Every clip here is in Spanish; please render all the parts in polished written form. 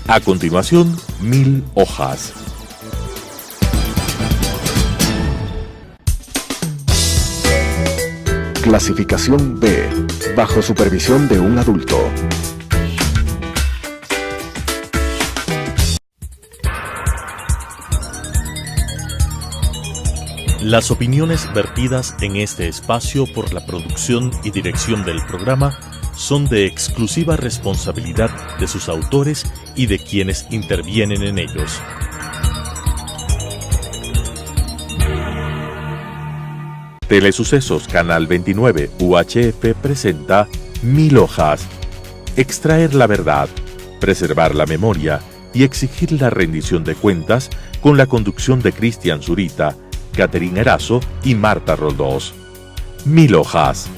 A continuación, 1000 hojas. Clasificación B, bajo supervisión de un adulto. Las opiniones vertidas en este espacio por la producción y dirección del programa son de exclusiva responsabilidad de sus autores y de quienes intervienen en ellos. Telesucesos Canal 29 UHF presenta 1000 hojas. Extraer la verdad, preservar la memoria y exigir la rendición de cuentas con la conducción de Cristian Zurita, Catherine Erazo y Marta Roldós. 1000 hojas.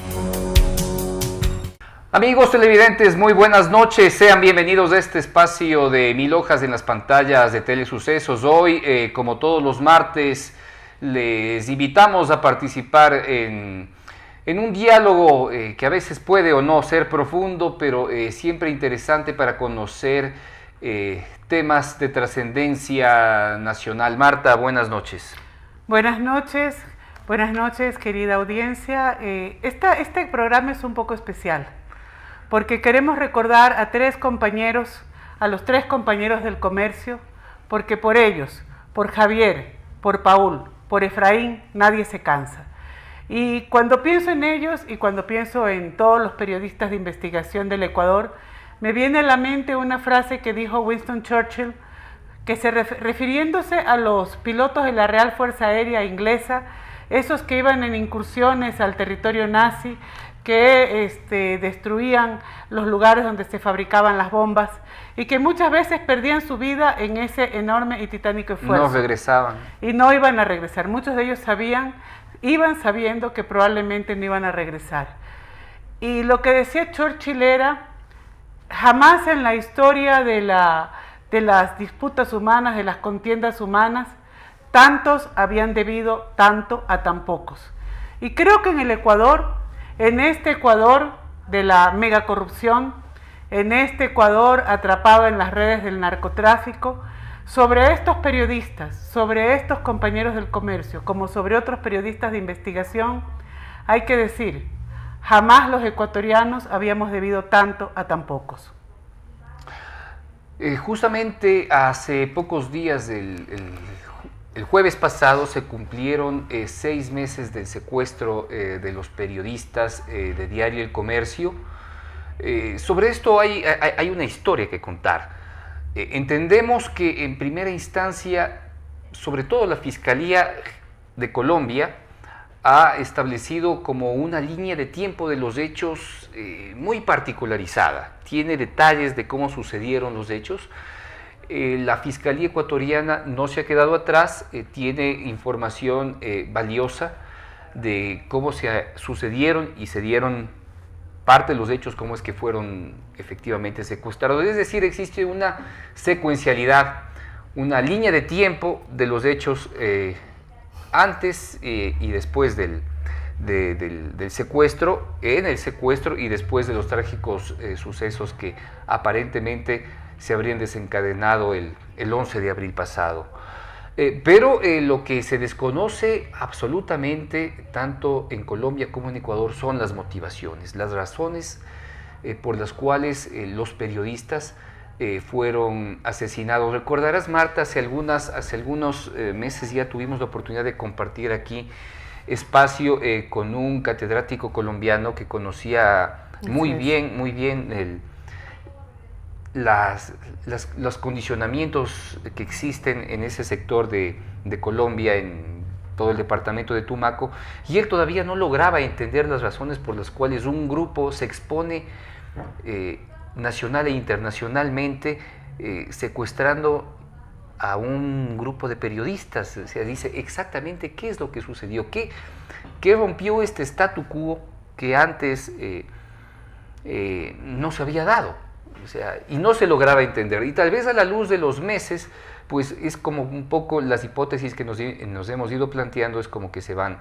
Amigos televidentes, muy buenas noches. Sean bienvenidos a este espacio de 1000 hojas en las pantallas de Telesucesos. Hoy, como todos los martes, les invitamos a participar en un diálogo que a veces puede o no ser profundo, pero siempre interesante para conocer temas de trascendencia nacional. Marta, buenas noches. Buenas noches querida audiencia. Este programa es un poco especial porque queremos recordar a los tres compañeros del comercio, porque por ellos, por Javier, por Paul, por Efraín, nadie se cansa. Y cuando pienso en ellos y cuando pienso en todos los periodistas de investigación del Ecuador, me viene a la mente una frase que dijo Winston Churchill, que refiriéndose a los pilotos de la Real Fuerza Aérea Inglesa, esos que iban en incursiones al territorio nazi, que destruían los lugares donde se fabricaban las bombas y que muchas veces perdían su vida en ese enorme y titánico esfuerzo. No regresaban. Y no iban a regresar. Muchos de ellos iban sabiendo que probablemente no iban a regresar. Y lo que decía Churchill era, jamás en la historia de las disputas humanas, de las contiendas humanas, tantos habían debido tanto a tan pocos. Y creo que en el Ecuador, en este Ecuador de la megacorrupción, en este Ecuador atrapado en las redes del narcotráfico, sobre estos periodistas, sobre estos compañeros del comercio, como sobre otros periodistas de investigación, hay que decir, jamás los ecuatorianos habíamos debido tanto a tan pocos. Justamente hace pocos días, el jueves pasado, se cumplieron 6 meses del secuestro de los periodistas de Diario El Comercio. Sobre esto hay una historia que contar. Entendemos que en primera instancia, sobre todo la Fiscalía de Colombia, ha establecido como una línea de tiempo de los hechos muy particularizada. Tiene detalles de cómo sucedieron los hechos. La Fiscalía ecuatoriana no se ha quedado atrás, tiene información valiosa de cómo sucedieron y se dieron parte de los hechos, cómo es que fueron efectivamente secuestrados. Es decir, existe una secuencialidad, una línea de tiempo de los hechos antes y después del secuestro, en el secuestro y después de los trágicos sucesos que aparentemente se habrían desencadenado el 11 de abril pasado. Pero lo que se desconoce absolutamente, tanto en Colombia como en Ecuador, son las motivaciones, las razones por las cuales los periodistas fueron asesinados. Recordarás, Marta, hace algunos meses ya tuvimos la oportunidad de compartir aquí espacio con un catedrático colombiano que conocía muy bien los condicionamientos que existen en ese sector de Colombia, en todo el departamento de Tumaco, y él todavía no lograba entender las razones por las cuales un grupo se expone nacional e internacionalmente secuestrando a un grupo de periodistas. O sea, dice exactamente qué es lo que sucedió, qué rompió este statu quo que antes no se había dado. O sea, y no se lograba entender, y tal vez a la luz de los meses, pues es como un poco las hipótesis que nos hemos ido planteando, es como que se van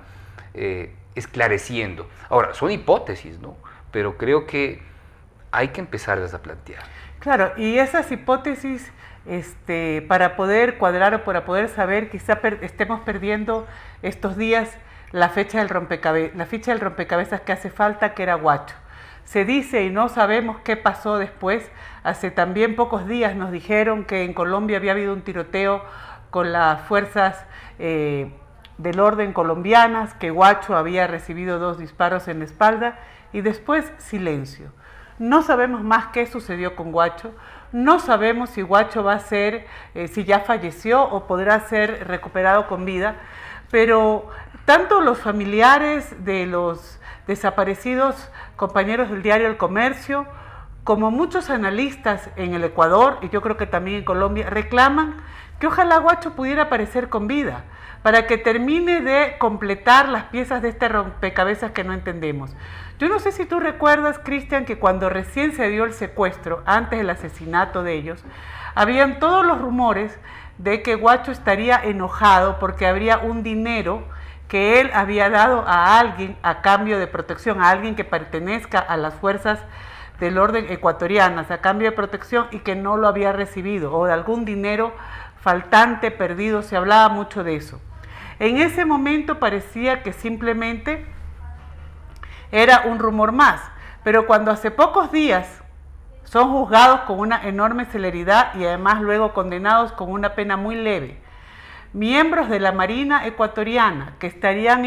esclareciendo. Ahora, son hipótesis, ¿no? Pero creo que hay que empezarlas a plantear. Claro, y esas hipótesis, para poder cuadrar o para poder saber, quizá estemos perdiendo estos días la ficha del rompecabezas que hace falta, que era Guacho. Se dice y no sabemos qué pasó después. Hace también pocos días nos dijeron que en Colombia había habido un tiroteo con las fuerzas del orden colombianas, que Guacho había recibido 2 disparos en la espalda y después silencio. No sabemos más qué sucedió con Guacho, no sabemos si Guacho va a ser, si ya falleció o podrá ser recuperado con vida, pero tanto los familiares de los desaparecidos compañeros del diario El Comercio, como muchos analistas en el Ecuador, y yo creo que también en Colombia, reclaman que ojalá Guacho pudiera aparecer con vida, para que termine de completar las piezas de este rompecabezas que no entendemos. Yo no sé si tú recuerdas, Cristian, que cuando recién se dio el secuestro, antes del asesinato de ellos, habían todos los rumores de que Guacho estaría enojado porque habría un dinero que él había dado a alguien a cambio de protección, a alguien que pertenezca a las fuerzas del orden ecuatorianas, a cambio de protección, y que no lo había recibido, o de algún dinero faltante, perdido. Se hablaba mucho de eso. En ese momento parecía que simplemente era un rumor más, pero cuando hace pocos días son juzgados con una enorme celeridad y además luego condenados con una pena muy leve, miembros de la Marina ecuatoriana que estuvieron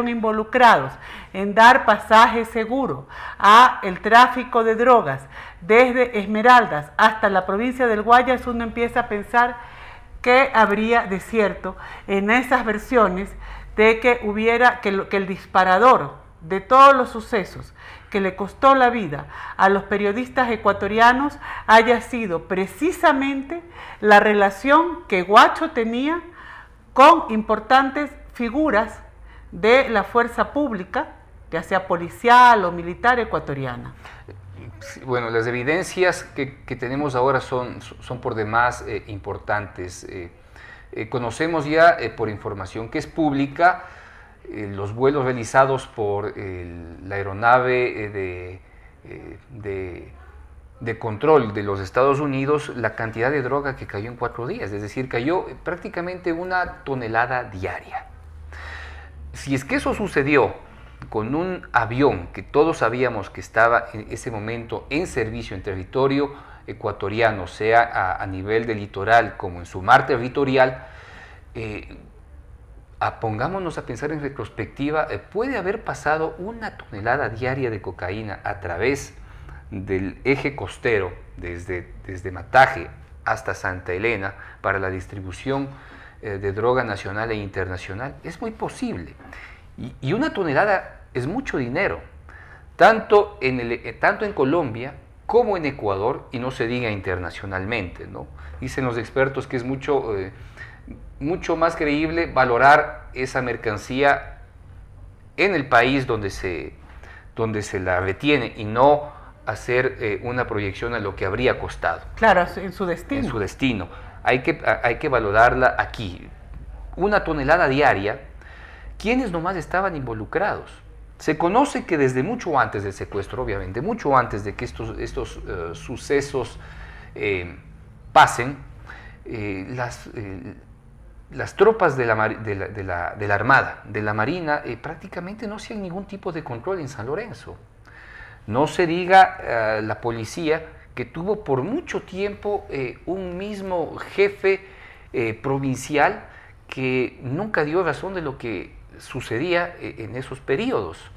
involucrados en dar pasaje seguro a el tráfico de drogas desde Esmeraldas hasta la provincia del Guayas, uno empieza a pensar que habría de cierto en esas versiones de que el disparador de todos los sucesos que le costó la vida a los periodistas ecuatorianos haya sido precisamente la relación que Guacho tenía con importantes figuras de la fuerza pública, ya sea policial o militar ecuatoriana. Bueno, las evidencias que tenemos ahora son por demás importantes. Conocemos ya por información que es pública los vuelos realizados por la aeronave de control de los Estados Unidos, la cantidad de droga que cayó en 4 días, es decir, cayó prácticamente 1 tonelada diaria. Si es que eso sucedió con un avión que todos sabíamos que estaba en ese momento en servicio en territorio ecuatoriano, sea a nivel del litoral como en su mar territorial, pongámonos a pensar en retrospectiva, puede haber pasado 1 tonelada diaria de cocaína a través del eje costero, desde Mataje hasta Santa Elena, para la distribución de droga nacional e internacional. Es muy posible. Y 1 tonelada es mucho dinero, tanto en Colombia como en Ecuador, y no se diga internacionalmente, ¿no? Dicen los expertos que es mucho más creíble valorar esa mercancía en el país donde se la retiene y no hacer una proyección a lo que habría costado. Claro, en su destino. En su destino. Hay que valorarla aquí. 1 tonelada diaria. ¿Quiénes nomás estaban involucrados? Se conoce que desde mucho antes del secuestro, obviamente, mucho antes de que estos sucesos pasen, las tropas de la Armada, de la Marina, prácticamente no hacían ningún tipo de control en San Lorenzo. No se diga la policía, que tuvo por mucho tiempo un mismo jefe provincial que nunca dio razón de lo que sucedía en esos periodos.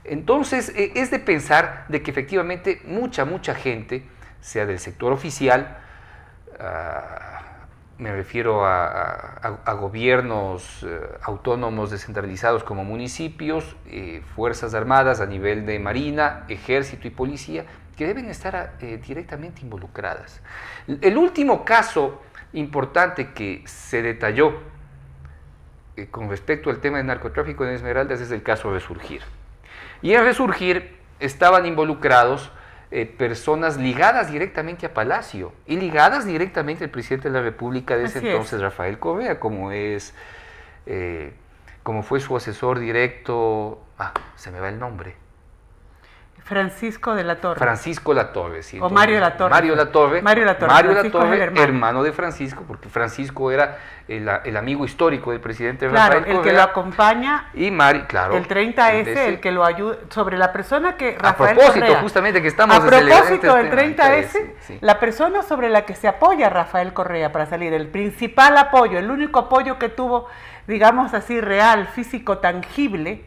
Entonces, es de pensar de que efectivamente mucha gente, sea del sector oficial, me refiero a gobiernos autónomos descentralizados como municipios, fuerzas armadas a nivel de marina, ejército y policía, que deben estar directamente involucradas. El último caso importante que se detalló con respecto al tema del narcotráfico en Esmeraldas es el caso Resurgir. Y en Resurgir estaban involucrados personas ligadas directamente a Palacio y ligadas directamente al presidente de la República de ese entonces, Rafael Correa, como fue su asesor directo, se me va el nombre. Francisco de la Torre. Francisco Latorre, sí. O Mario Latorre. Mario Latorre. Mario Latorre. Mario Francisco Latorre, es el hermano de Francisco, porque Francisco era el amigo histórico del presidente Claro, Rafael Correa. el que lo acompaña. Y Mario, claro. El 30S, el que lo ayuda, sobre la persona que Rafael a propósito, Correa, justamente que estamos a propósito del este 30S, tema, sí. la persona sobre la que se apoya Rafael Correa para salir, el principal apoyo, el único apoyo que tuvo, digamos así, real, físico, tangible,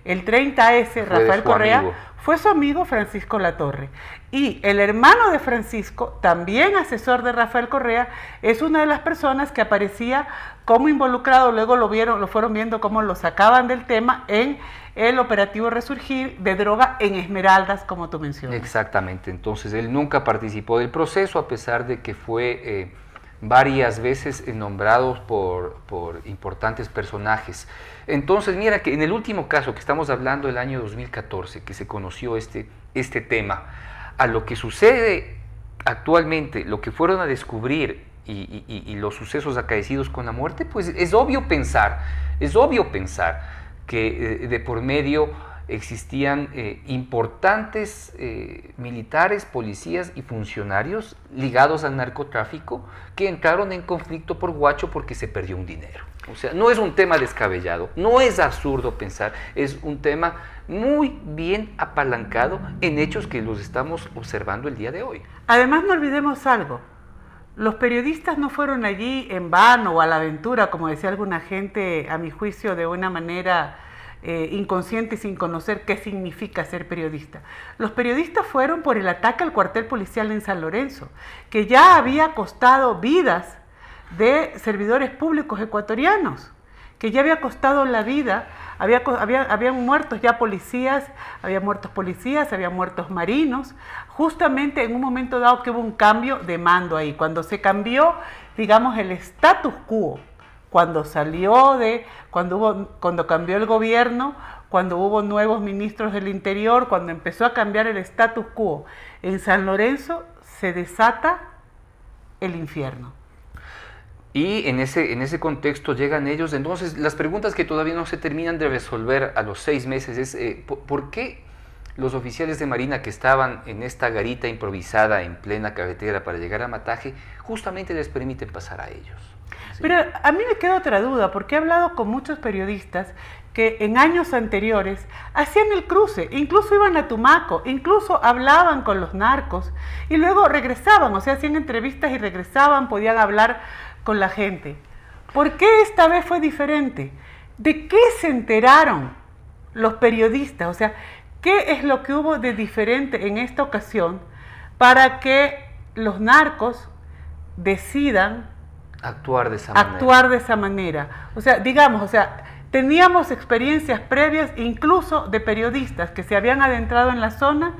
el 30S, Rafael Correa, fue su amigo Francisco Latorre. Y el hermano de Francisco, también asesor de Rafael Correa, es una de las personas que aparecía como involucrado, luego lo fueron viendo cómo lo sacaban del tema en el operativo Resurgir de droga en Esmeraldas, como tú mencionas. Exactamente, entonces él nunca participó del proceso, a pesar de que fue varias veces nombrado por importantes personajes. Entonces, mira que en el último caso que estamos hablando, el año 2014, que se conoció este tema, a lo que sucede actualmente, lo que fueron a descubrir y los sucesos acaecidos con la muerte, pues es obvio pensar que de por medio existían importantes militares, policías y funcionarios ligados al narcotráfico que entraron en conflicto por Huacho porque se perdió un dinero. O sea, no es un tema descabellado, no es absurdo pensar, es un tema muy bien apalancado en hechos que los estamos observando el día de hoy. Además, no olvidemos algo. Los periodistas no fueron allí en vano o a la aventura, como decía alguna gente, a mi juicio, de una manera inconsciente y sin conocer qué significa ser periodista. Los periodistas fueron por el ataque al cuartel policial en San Lorenzo, que ya había costado vidas de servidores públicos ecuatorianos, que ya había costado la vida, habían muertos ya policías, habían muertos marinos, justamente en un momento dado que hubo un cambio de mando ahí, cuando se cambió, digamos, el status quo, cuando cambió el gobierno, cuando hubo nuevos ministros del Interior, cuando empezó a cambiar el status quo, en San Lorenzo se desata el infierno. Y en ese contexto llegan ellos. Entonces, las preguntas que todavía no se terminan de resolver a los 6 meses es ¿por qué los oficiales de Marina que estaban en esta garita improvisada en plena carretera para llegar a Mataje justamente les permiten pasar a ellos? ¿Sí? Pero a mí me queda otra duda, porque he hablado con muchos periodistas que en años anteriores hacían el cruce, incluso iban a Tumaco, incluso hablaban con los narcos y luego regresaban, o sea, hacían entrevistas y regresaban, podían hablar con la gente. ¿Por qué esta vez fue diferente? ¿De qué se enteraron los periodistas? O sea, ¿qué es lo que hubo de diferente en esta ocasión para que los narcos decidan actuar de esa manera? O sea, digamos, teníamos experiencias previas incluso de periodistas que se habían adentrado en la zona,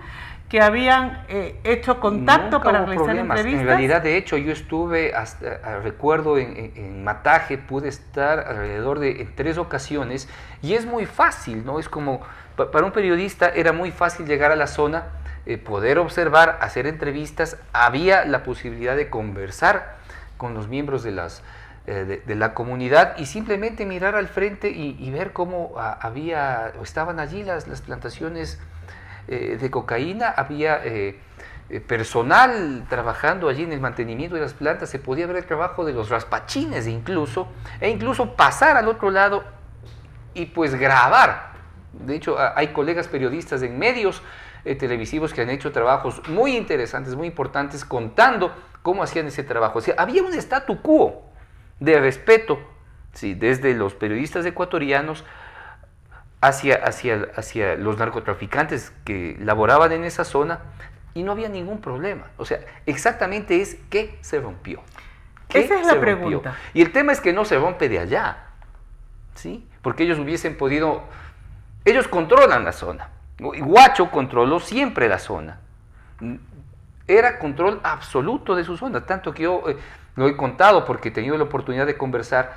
que habían hecho contacto Nunca para hubo realizar problemas. entrevistas. En realidad, de hecho, yo estuve, recuerdo, en Mataje, pude estar alrededor en 3 ocasiones, y es muy fácil, ¿no? Es como, para un periodista era muy fácil llegar a la zona, poder observar, hacer entrevistas, había la posibilidad de conversar con los miembros de la comunidad y simplemente mirar al frente y ver cómo estaban allí las plantaciones de cocaína, había personal trabajando allí en el mantenimiento de las plantas, se podía ver el trabajo de los raspachines e incluso pasar al otro lado y pues grabar. De hecho, hay colegas periodistas en medios televisivos que han hecho trabajos muy interesantes, muy importantes, contando cómo hacían ese trabajo. O sea, había un statu quo de respeto, ¿sí?, desde los periodistas ecuatorianos hacia los narcotraficantes que laboraban en esa zona, y no había ningún problema. O sea, exactamente es qué se rompió. Esa es la pregunta. Y el tema es que no se rompe de allá, ¿sí? Porque ellos hubiesen podido... Ellos controlan la zona. Huacho controló siempre la zona. Era control absoluto de su zona, tanto que yo lo he contado porque he tenido la oportunidad de conversar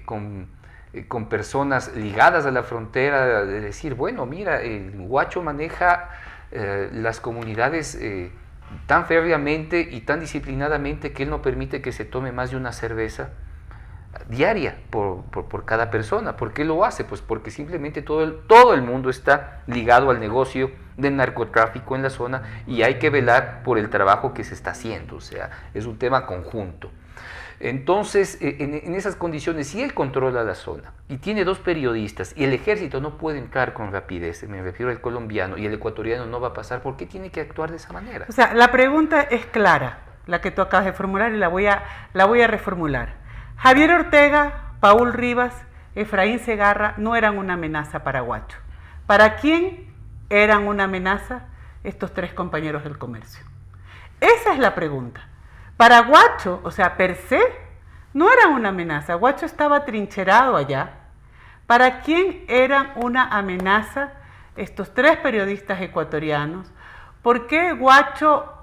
con personas ligadas a la frontera, de decir, bueno, mira, el Huacho maneja las comunidades tan férreamente y tan disciplinadamente que él no permite que se tome más de una cerveza diaria por cada persona. ¿Por qué lo hace? Pues porque simplemente todo el mundo está ligado al negocio del narcotráfico en la zona y hay que velar por el trabajo que se está haciendo, o sea, es un tema conjunto. Entonces, en esas condiciones, si él controla la zona y tiene 2 periodistas y el ejército no puede entrar con rapidez, me refiero al colombiano, y el ecuatoriano no va a pasar, ¿por qué tiene que actuar de esa manera? O sea, la pregunta es clara, la que tú acabas de formular, y la voy a reformular. Javier Ortega, Paul Rivas, Efraín Segarra no eran una amenaza para Guacho. ¿Para quién eran una amenaza estos 3 compañeros del comercio? Esa es la pregunta. Para Guacho, o sea, per se, no eran una amenaza. Guacho estaba trincherado allá. ¿Para quién eran una amenaza estos 3 periodistas ecuatorianos? ¿Por qué Guacho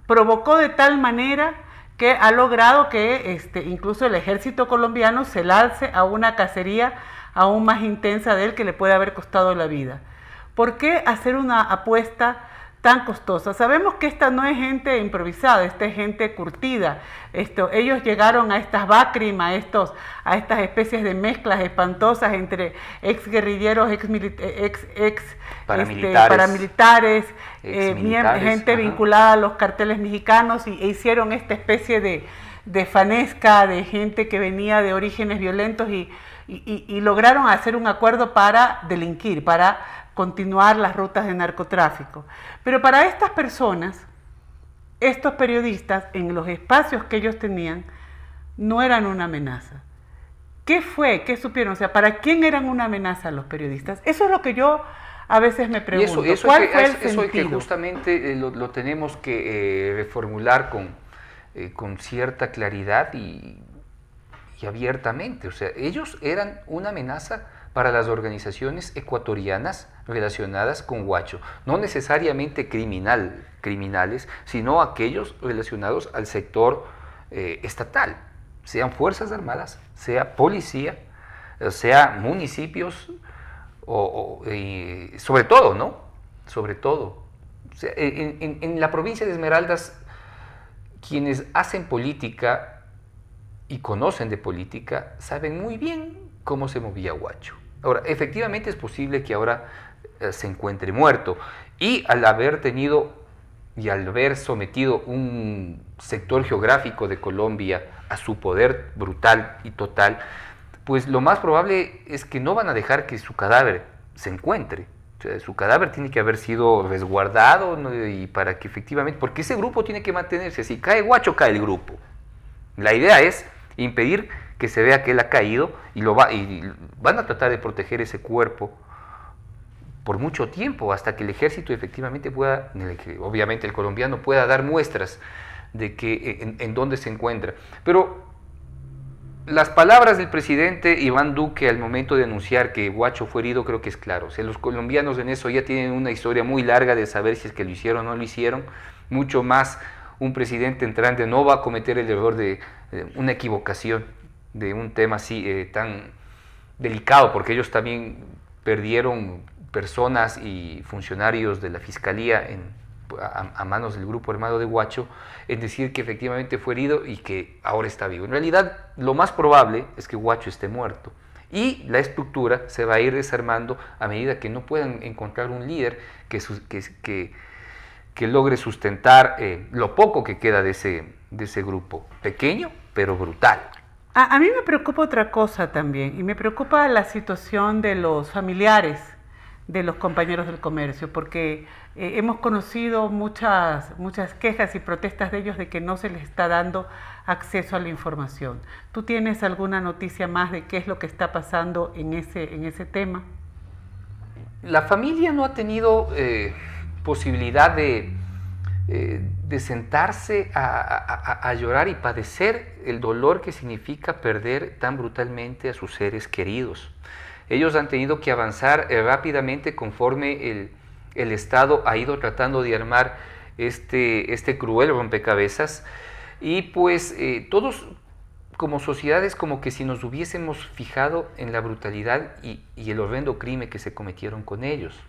provocó de tal manera que ha logrado que incluso el ejército colombiano se lance a una cacería aún más intensa de él que le puede haber costado la vida? ¿Por qué hacer una apuesta tan costosa? Sabemos que esta no es gente improvisada, esta es gente curtida. Ellos llegaron a estas BACRIM, a estas especies de mezclas espantosas entre exguerrilleros, paramilitares, gente vinculada a los carteles mexicanos, e hicieron esta especie de fanesca de gente que venía de orígenes violentos y lograron hacer un acuerdo para delinquir, para continuar las rutas de narcotráfico. Pero para estas personas, estos periodistas, en los espacios que ellos tenían, no eran una amenaza. ¿Qué fue? ¿Qué supieron? O sea, ¿para quién eran una amenaza los periodistas? Eso es lo que yo a veces me pregunto. ¿Cuál fue el sentido? Eso que justamente lo tenemos que reformular con cierta claridad y abiertamente. O sea, ellos eran una amenaza para las organizaciones ecuatorianas relacionadas con Guacho, no necesariamente criminales, sino aquellos relacionados al sector estatal, sean Fuerzas Armadas, sea policía, sea municipios, sobre todo, ¿no? Sobre todo. O sea, en la provincia de Esmeraldas, quienes hacen política y conocen de política, saben muy bien cómo se movía Guacho. Ahora, efectivamente es posible que ahora se encuentre muerto, y al haber tenido y al haber sometido un sector geográfico de Colombia a su poder brutal y total, pues lo más probable es que no van a dejar que su cadáver se encuentre. O sea, su cadáver tiene que haber sido resguardado, ¿no? Y para que efectivamente, porque ese grupo tiene que mantenerse, si cae Guacho, cae el grupo. La idea es impedir que se vea que él ha caído y van a tratar de proteger ese cuerpo por mucho tiempo, hasta que el ejército efectivamente pueda, obviamente el colombiano, pueda dar muestras de que en dónde se encuentra. Pero las palabras del presidente Iván Duque al momento de anunciar que Guacho fue herido, creo que es claro. O sea, los colombianos en eso ya tienen una historia muy larga de saber si es que lo hicieron o no lo hicieron. Mucho más un presidente entrante no va a cometer el error de una equivocación de un tema así tan delicado, porque ellos también perdieron personas y funcionarios de la fiscalía a manos del grupo armado de Guacho, en decir que efectivamente fue herido y que ahora está vivo. En realidad, lo más probable es que Guacho esté muerto, y la estructura se va a ir desarmando a medida que no puedan encontrar un líder que logre sustentar lo poco que queda de ese grupo, pequeño pero brutal. A mí me preocupa otra cosa también, y me preocupa la situación de los familiares de los compañeros del comercio, porque hemos conocido muchas quejas y protestas de ellos de que no se les está dando acceso a la información. ¿Tú tienes alguna noticia más de qué es lo que está pasando en ese tema? La familia no ha tenido posibilidad de sentarse a llorar y padecer el dolor que significa perder tan brutalmente a sus seres queridos. Ellos han tenido que avanzar rápidamente conforme el Estado ha ido tratando de armar este cruel rompecabezas, y pues todos como sociedades como que si nos hubiésemos fijado en la brutalidad y el horrendo crimen que se cometieron con ellos.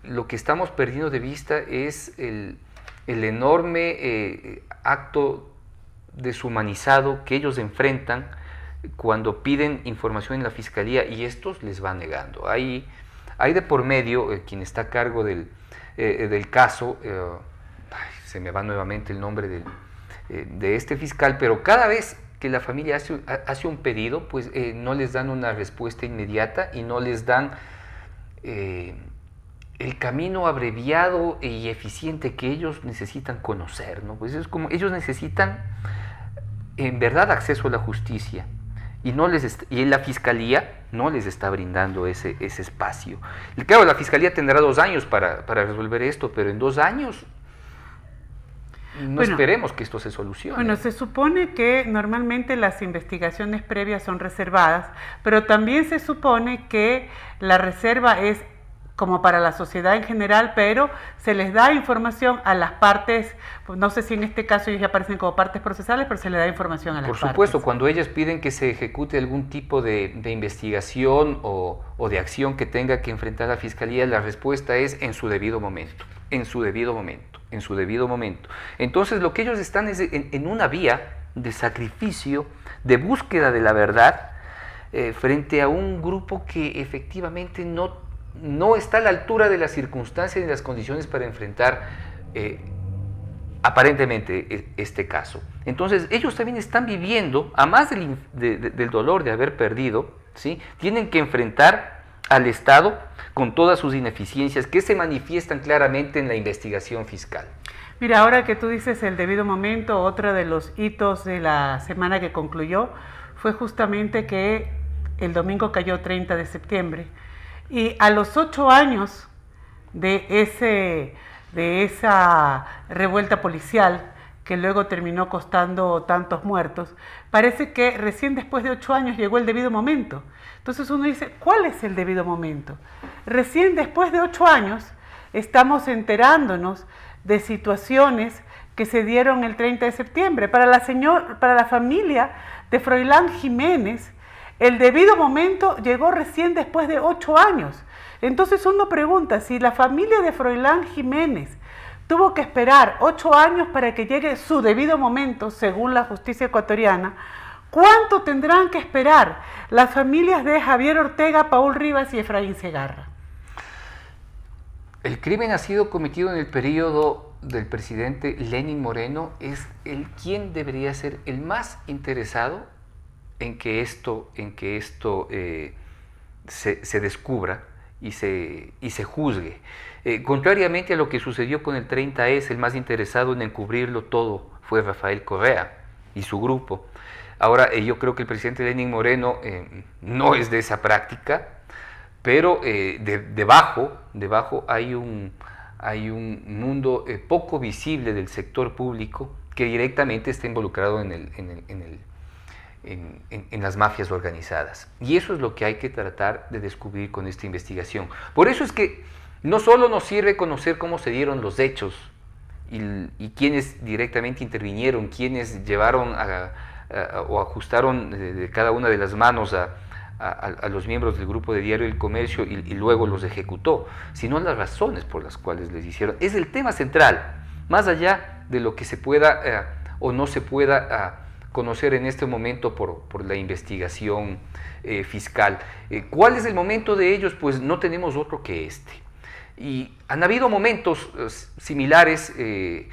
Lo que estamos perdiendo de vista es el enorme acto deshumanizado que ellos enfrentan cuando piden información en la fiscalía y estos les van negando. Hay de por medio quien está a cargo del caso, se me va nuevamente el nombre de este fiscal, pero cada vez que la familia hace un pedido, pues no les dan una respuesta inmediata y no les dan el camino abreviado y eficiente que ellos necesitan conocer, ¿no? Pues es como ellos necesitan en verdad acceso a la justicia y la fiscalía no les está brindando ese espacio. Y claro, la fiscalía tendrá 2 años para resolver esto, pero en 2 años no esperemos que esto se solucione. Bueno, se supone que normalmente las investigaciones previas son reservadas, pero también se supone que la reserva es como para la sociedad en general, pero se les da información a las partes, no sé si en este caso ellos ya aparecen como partes procesales, pero se les da información a las partes. Por supuesto, cuando ellas piden que se ejecute algún tipo de investigación o de acción que tenga que enfrentar la Fiscalía, la respuesta es en su debido momento, en su debido momento, en su debido momento. Entonces lo que ellos están es en una vía de sacrificio, de búsqueda de la verdad, frente a un grupo que efectivamente no está a la altura de las circunstancias y de las condiciones para enfrentar aparentemente este caso. Entonces ellos también están viviendo, a más del dolor de haber perdido, ¿sí? Tienen que enfrentar al Estado con todas sus ineficiencias que se manifiestan claramente en la investigación fiscal. Mira, ahora que tú dices el debido momento, otro de los hitos de la semana que concluyó fue justamente que el domingo cayó 30 de septiembre. Y a los 8 años de esa revuelta policial, que luego terminó costando tantos muertos, parece que recién después de 8 años llegó el debido momento. Entonces uno dice, ¿cuál es el debido momento? Recién después de 8 años estamos enterándonos de situaciones que se dieron el 30 de septiembre. Para la familia de Froilán Jiménez, el debido momento llegó recién después de 8 años. Entonces uno pregunta, si la familia de Froilán Jiménez tuvo que esperar 8 años para que llegue su debido momento, según la justicia ecuatoriana, ¿cuánto tendrán que esperar las familias de Javier Ortega, Paul Rivas y Efraín Segarra? El crimen ha sido cometido en el periodo del presidente Lenín Moreno. Es quien debería ser el más interesado en que esto se descubra y se juzgue. Contrariamente a lo que sucedió con el 30S, el más interesado en encubrirlo todo fue Rafael Correa y su grupo. Ahora, yo creo que el presidente Lenín Moreno no es de esa práctica, pero debajo hay un mundo poco visible del sector público que directamente está involucrado en las mafias organizadas. Y eso es lo que hay que tratar de descubrir con esta investigación. Por eso es que no solo nos sirve conocer cómo se dieron los hechos y quiénes directamente intervinieron, quiénes llevaron o ajustaron de cada una de las manos a los miembros del grupo de Diario El Comercio y luego los ejecutó, sino las razones por las cuales les hicieron. Es el tema central, más allá de lo que se pueda o no se pueda conocer en este momento por la investigación fiscal. ¿Cuál es el momento de ellos? Pues no tenemos otro que este. Y han habido momentos similares en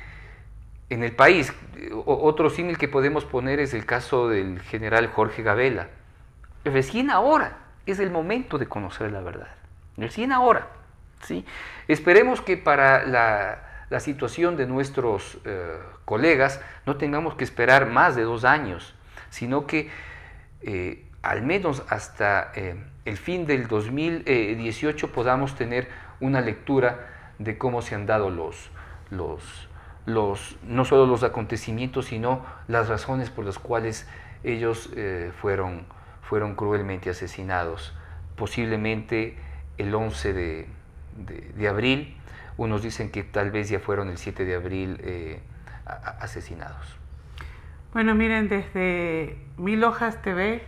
el país. Otro símil que podemos poner es el caso del general Jorge Gabela. Recién ahora es el momento de conocer la verdad. Recién ahora, ¿sí? Esperemos que para la situación de nuestros colegas no tengamos que esperar más de 2 años, sino que al menos hasta el fin del 2018 podamos tener una lectura de cómo se han dado no solo los acontecimientos, sino las razones por las cuales ellos fueron cruelmente asesinados, posiblemente el 11 de abril. Unos dicen que tal vez ya fueron el 7 de abril asesinados. Bueno, miren, desde Mil Hojas TV,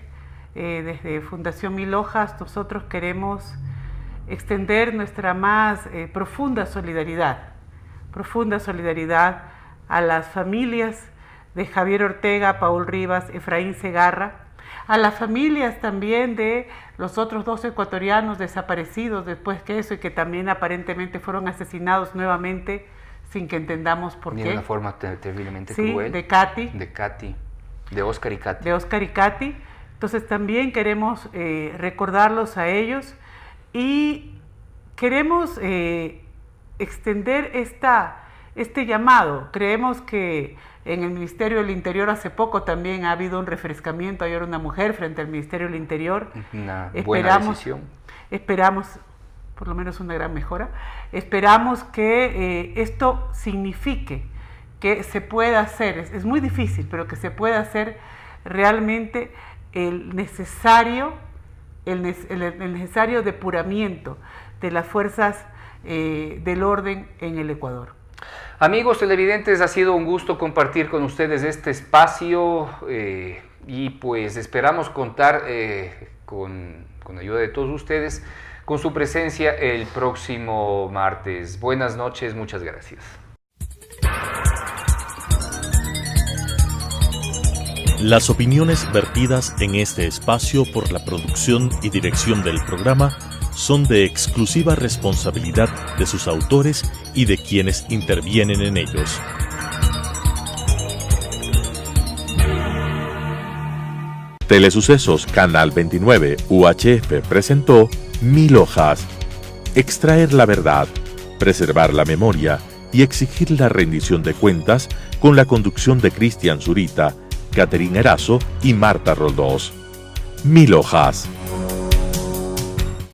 desde Fundación Mil Hojas, nosotros queremos extender nuestra más profunda solidaridad a las familias de Javier Ortega, Paul Rivas, Efraín Segarra, A las familias también de los otros 2 ecuatorianos desaparecidos después que eso y que también aparentemente fueron asesinados nuevamente sin que entendamos por qué. De una forma terriblemente sí, cruel. De Katy. De Katy. De Oscar y Katy. De Oscar y Katy. Entonces también queremos recordarlos a ellos y queremos extender este llamado. Creemos que en el Ministerio del Interior hace poco también ha habido un refrescamiento. Hay ahora una mujer frente al Ministerio del Interior. Una buena decisión. Esperamos, por lo menos una gran mejora. Esperamos que esto signifique que se pueda hacer, es muy difícil, pero que se pueda hacer realmente el necesario depuramiento de las fuerzas del orden en el Ecuador. Amigos televidentes, ha sido un gusto compartir con ustedes este espacio y pues esperamos contar con ayuda de todos ustedes, con su presencia el próximo martes. Buenas noches, muchas gracias. Las opiniones vertidas en este espacio por la producción y dirección del programa son de exclusiva responsabilidad de sus autores y de quienes intervienen en ellos. Telesucesos Canal 29 UHF presentó 1000 hojas. Extraer la verdad, preservar la memoria y exigir la rendición de cuentas con la conducción de Cristian Zurita, Caterina Erazo y Marta Roldós. 1000 hojas.